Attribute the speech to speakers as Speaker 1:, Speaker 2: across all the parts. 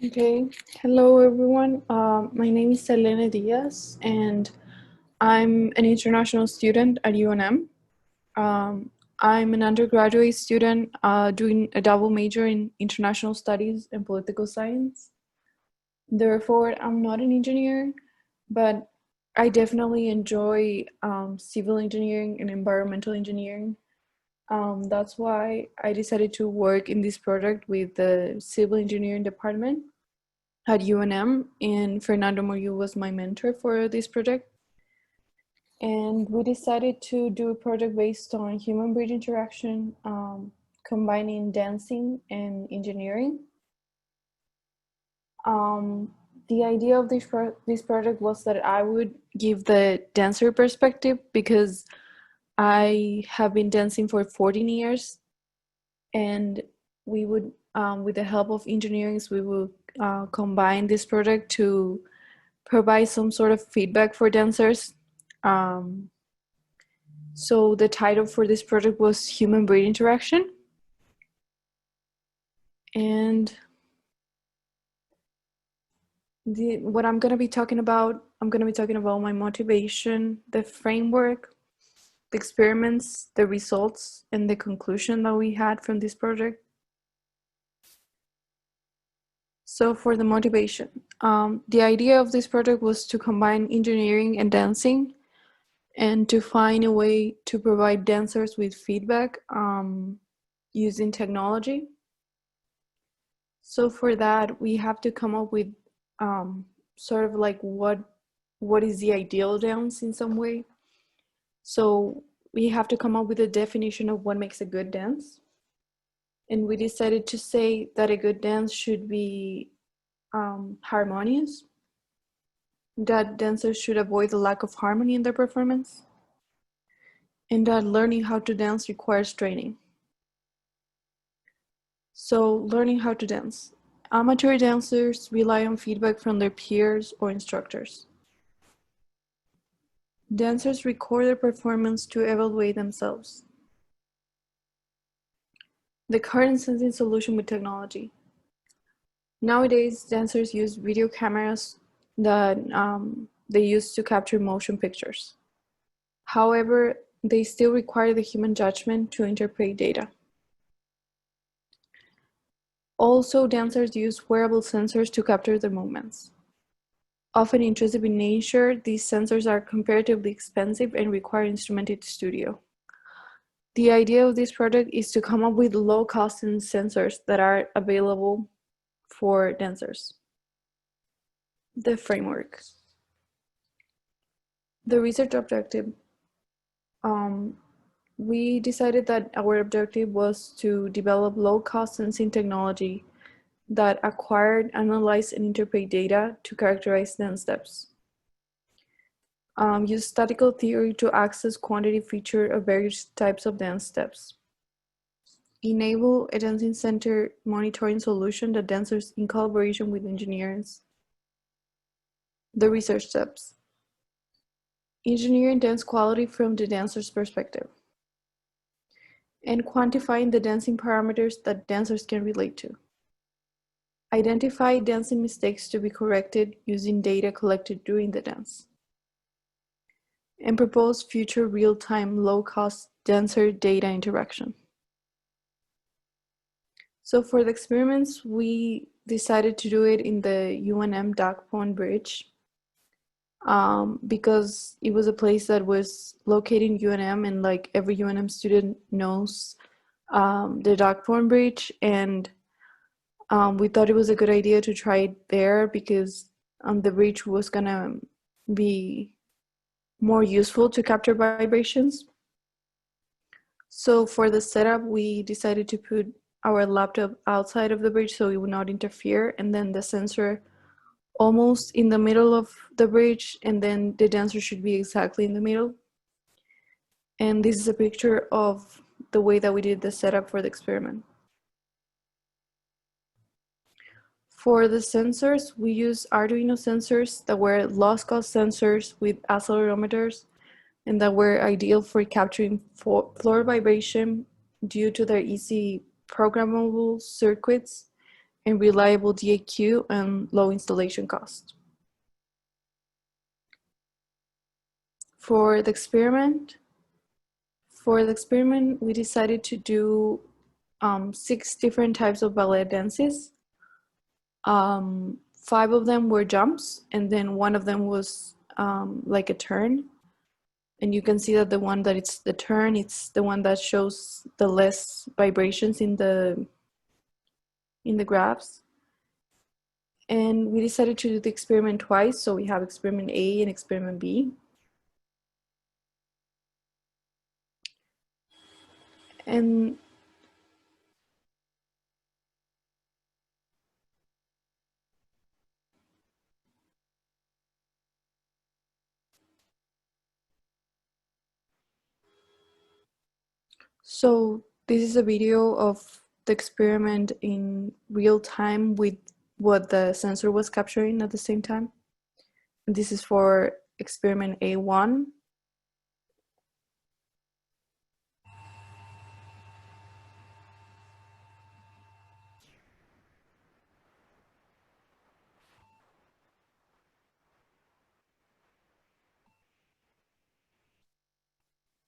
Speaker 1: Okay, hello everyone. My name is Selena Diaz, and I'm an international student at UNM. Um, I'm an undergraduate student doing a double major in international studies and political science. Therefore, I'm not an engineer, but I definitely enjoy civil engineering and environmental engineering. That's why I decided to work in this project with the civil engineering department at UNM, and Fernando Moriu was my mentor for this project. And we decided to do a project based on human-brain interaction, combining dancing and engineering. Um, the idea of this project was that I would give the dancer perspective because I have been dancing for 14 years, and we would, with the help of engineering, we will combine this project to provide some sort of feedback for dancers. Um, so the title for this project was Human-Brain Interaction. And what I'm going to be talking about, I'm going to be talking about my motivation, the framework, the experiments, the results, and the conclusion that we had from this project. So for the motivation, the idea of this project was to combine engineering and dancing and to find a way to provide dancers with feedback using technology. So for that, we have to come up with sort of like what is the ideal dance in some way. So we have to come up with a definition of what makes a good dance. And we decided to say that a good dance should be harmonious, that dancers should avoid the lack of harmony in their performance, and that learning how to dance requires training. So, learning how to dance. Amateur dancers rely on feedback from their peers or instructors. Dancers record their performance to evaluate themselves. The current sensing solution with technology. Nowadays, dancers use video cameras that they use to capture motion pictures. However, they still require the human judgment to interpret data. Also, dancers use wearable sensors to capture their movements. Often intrusive in nature, these sensors are comparatively expensive and require instrumented studio. The idea of this project is to come up with low-cost sensors that are available for dancers. The framework. The research objective. We decided that our objective was to develop low-cost sensing technology that acquired, analyzed, and interpret data to characterize dance steps. Use statistical theory to access quantity feature of various types of dance steps. Enable a dancing center monitoring solution that dancers in collaboration with engineers. The research steps. Engineering dance quality from the dancer's perspective. And quantifying the dancing parameters that dancers can relate to. Identify dancing mistakes to be corrected using data collected during the dance. And propose future real-time, low-cost dancer data interaction. So for the experiments, we decided to do it in the UNM Dock Pond Bridge because it was a place that was located in UNM, and like every UNM student knows the Dock Pond Bridge, and we thought it was a good idea to try it there because the bridge was gonna be more useful to capture vibrations. So for the setup, we decided to put our laptop outside of the bridge so it would not interfere, and then the sensor almost in the middle of the bridge, and then the dancer should be exactly in the middle. And this is a picture of the way that we did the setup for the experiment. For the sensors, we use Arduino sensors that were lost-cost sensors with accelerometers and that were ideal for capturing floor vibration due to their easy programmable circuits and reliable DAQ and low installation cost. For the experiment, we decided to do 6 different types of ballet dances. 5 of them were jumps, and then 1 of them was like a turn. And you can see that the one that it's the turn, it's the one that shows the less vibrations in the graphs. And we decided to do the experiment twice, so we have experiment A and experiment B. And so this is a video of the experiment in real time with what the sensor was capturing at the same time. And this is for experiment A1.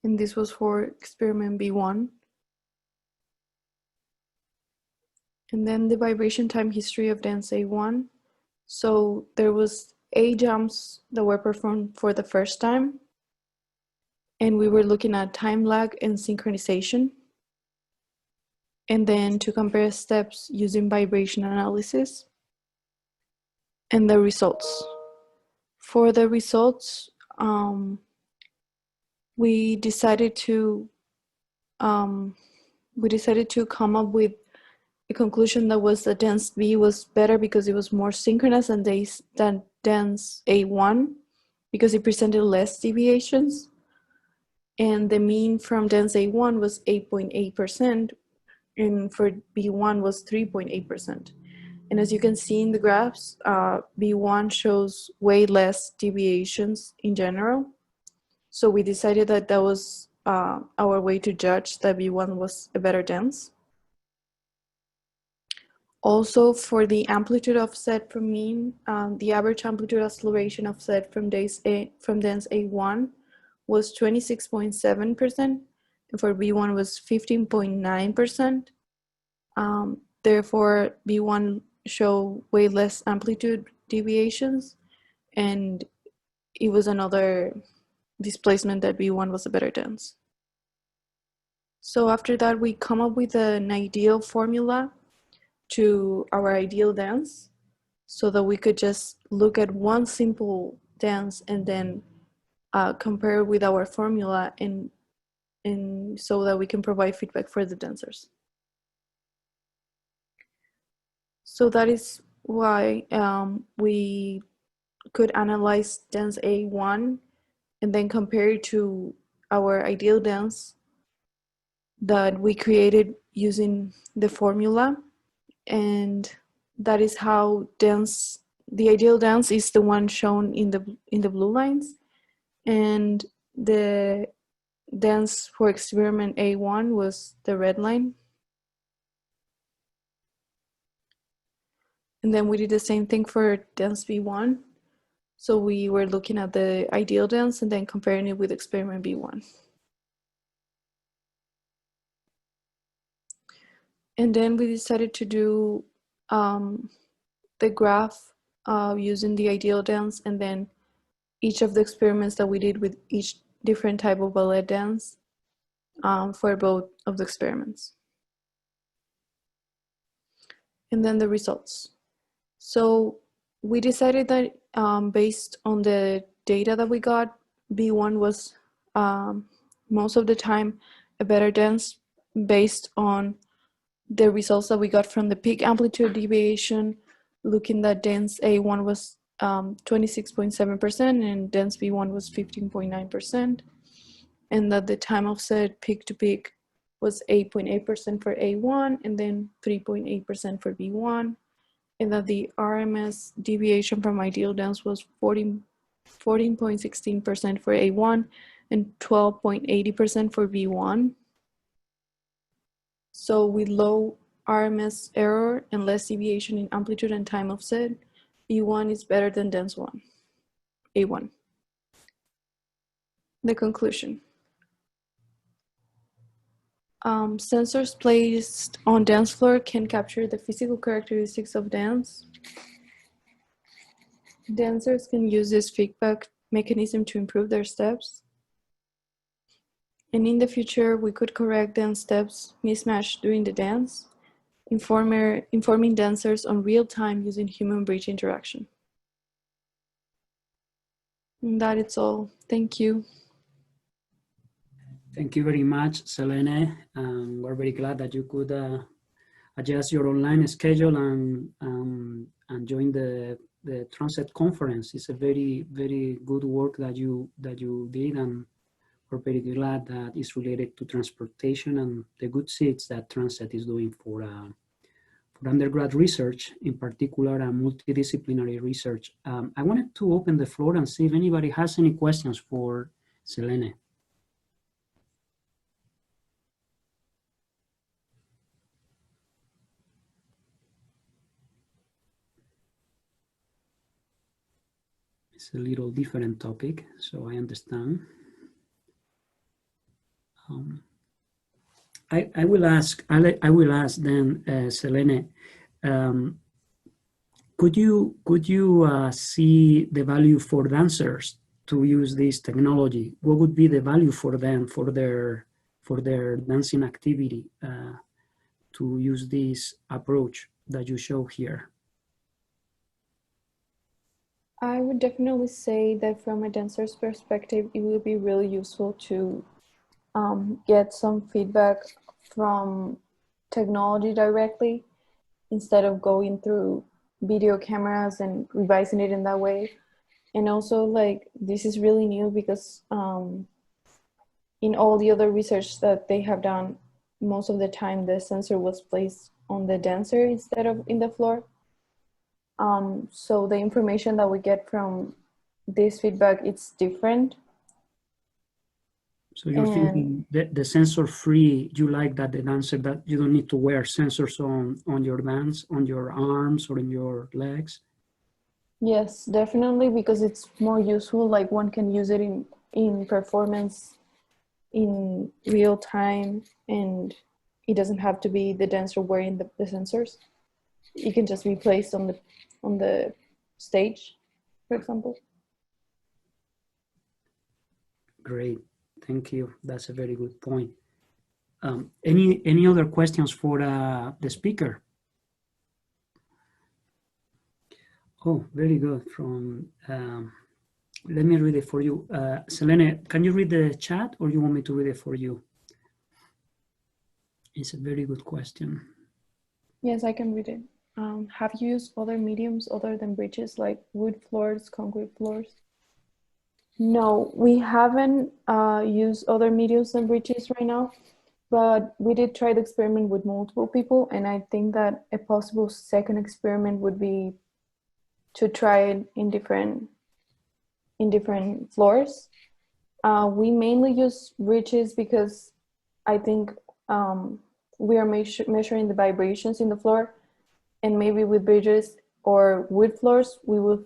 Speaker 1: And this was for experiment B1. And then the vibration time history of dance A1. So there was 8 jumps that were performed for the first time. And we were looking at time lag and synchronization. And then to compare steps using vibration analysis. And the results. For the results, we decided to come up with a conclusion that was that dance B was better because it was more synchronous than dance A1 because it presented less deviations. And the mean from dance A1 was 8.8%, and for B1 was 3.8%. And as you can see in the graphs, B1 shows way less deviations in general. So we decided that that was our way to judge that B1 was a better dance. Also, for the amplitude offset from mean, the average amplitude acceleration offset from dance A1 was 26.7%, and for B1 was 15.9%. Therefore, B1 show way less amplitude deviations, and it was another displacement that B1 was a better dance. So after that, we come up with an ideal formula to our ideal dance so that we could just look at one simple dance and then compare with our formula and so that we can provide feedback for the dancers. So that is why we could analyze dance A1 and then compare it to our ideal dance that we created using the formula. And that is how the ideal dance is the one shown in the blue lines, and the dance for experiment A1 was the red line. And then we did the same thing for dance B1. So we were looking at the ideal dance and then comparing it with experiment B1. And then we decided to do the graph using the ideal dance and then each of the experiments that we did with each different type of ballet dance for both of the experiments. And then the results. So we decided that based on the data that we got, B1 was most of the time a better dance based on the results that we got from the peak amplitude deviation, looking that dance A1 was 26.7% and dance B1 was 15.9%, and that the time offset peak to peak was 8.8% for A1 and then 3.8% for B1, and that the RMS deviation from ideal dance was 14.16% for A1 and 12.80% for B1. So with low RMS error and less deviation in amplitude and time offset, E1 is better than dance 1, A1. The conclusion. Sensors placed on dance floor can capture the physical characteristics of dance. Dancers can use this feedback mechanism to improve their steps. And in the future, we could correct dance steps mismatched during the dance, informing dancers on real time using human-bridge interaction. And that is all. Thank you.
Speaker 2: Thank you very much, Selene. We're very glad that you could adjust your online schedule and join the Tran-SET conference. It's a very, very good work that you did, and we're very glad that it's related to transportation and the good seats that Tran-SET is doing for undergrad research, in particular multidisciplinary research. I wanted to open the floor and see if anybody has any questions for Selene. It's a little different topic, so I understand. I will ask then, Selene, could you see the value for dancers to use this technology? What would be the value for them, for their dancing activity, to use this approach that you show here?
Speaker 1: I would definitely say that from a dancer's perspective, it would be really useful to get some feedback from technology directly instead of going through video cameras and revising it in that way. And also, like, this is really new because in all the other research that they have done, most of the time the sensor was placed on the dancer instead of in the floor. So the information that we get from this feedback, it's different.
Speaker 2: So you're thinking that the sensor free, you like that the dancer, that you don't need to wear sensors on your dance, on your arms or in your legs?
Speaker 1: Yes, definitely, because it's more useful. Like, one can use it in performance in real time, and it doesn't have to be the dancer wearing the sensors. It can just be placed on the stage, for example.
Speaker 2: Great, thank you. That's a very good point. Any other questions for the speaker? Oh, very good. From let me read it for you. Selene, can you read the chat, or you want me to read it for you? It's a very good question.
Speaker 1: Yes, I can read it. Have you used other mediums other than bridges, like wood floors, concrete floors? No, we haven't used other mediums than bridges right now, but we did try the experiment with multiple people, and I think that a possible second experiment would be to try it in different floors. We mainly use bridges because I think we are measuring the vibrations in the floor, and maybe with bridges or wood floors, we will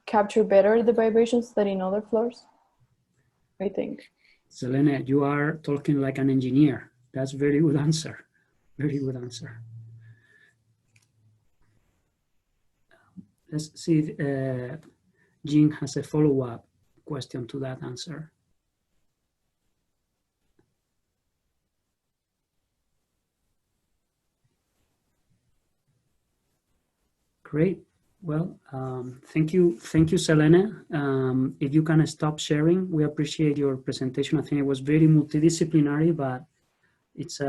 Speaker 1: capture better the vibrations than in other floors, I think.
Speaker 2: Selene, you are talking like an engineer. That's a very good answer. Very good answer. Let's see if Jean has a follow-up question to that answer. Great. Well, thank you, Selene. If you can stop sharing, we appreciate your presentation. I think it was very multidisciplinary, but it's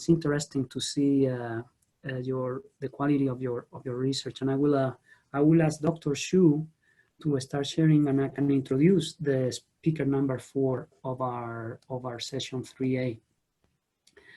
Speaker 2: interesting to see the quality of your research. And I will ask Dr. Xu to start sharing, and I can introduce the speaker number 4 of our session 3A.